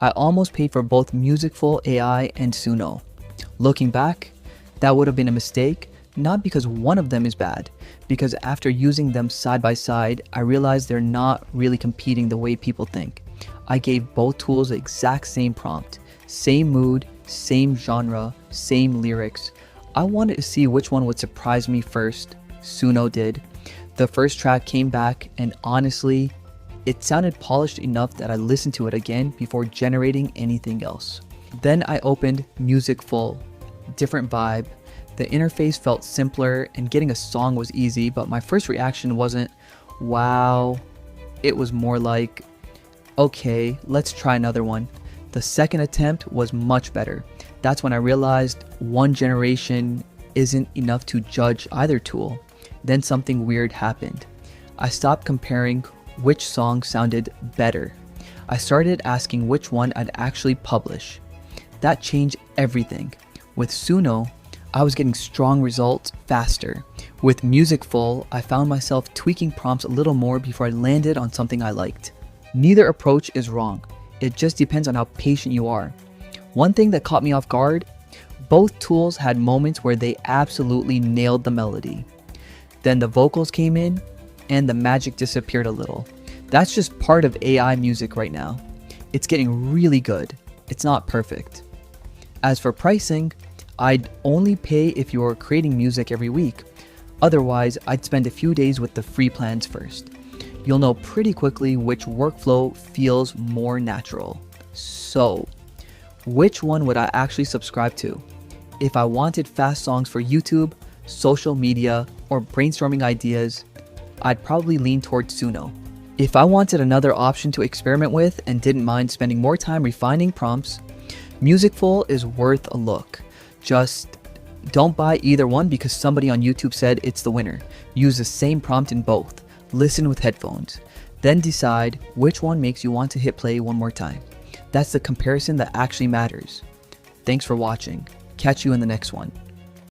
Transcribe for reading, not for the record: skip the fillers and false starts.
I almost paid for both Musicful AI and Suno. Looking back, that would have been a mistake, not because one of them is bad, because after using them side by side, I realized they're not really competing the way people think. I gave both tools the exact same prompt, same mood, same genre, same lyrics. I wanted to see which one would surprise me first. Suno did. The first track came back, and honestly, it sounded polished enough that I listened to it again before generating anything else. Then I opened Musicful. Different vibe. The interface felt simpler and getting a song was easy, but my first reaction wasn't, wow. It was more like, okay, let's try another one. The second attempt was much better. That's when I realized one generation isn't enough to judge either tool. Then something weird happened. I stopped comparing which song sounded better. I started asking which one I'd actually publish. That changed everything. With Suno, I was getting strong results faster. With Musicful, I found myself tweaking prompts a little more before I landed on something I liked. Neither approach is wrong. It just depends on how patient you are. One thing that caught me off guard, both tools had moments where they absolutely nailed the melody. Then the vocals came in and the magic disappeared a little. That's just part of AI music right now. It's getting really good. It's not perfect. As for pricing, I'd only pay if you were creating music every week. Otherwise, I'd spend a few days with the free plans first. You'll know pretty quickly which workflow feels more natural. So, which one would I actually subscribe to? If I wanted fast songs for YouTube, social media, or brainstorming ideas, I'd probably lean towards Suno. If I wanted another option to experiment with and didn't mind spending more time refining prompts, Musicful is worth a look. Just don't buy either one because somebody on YouTube said it's the winner. Use the same prompt in both. Listen with headphones. Then decide which one makes you want to hit play one more time. That's the comparison that actually matters. Thanks for watching. Catch you in the next one.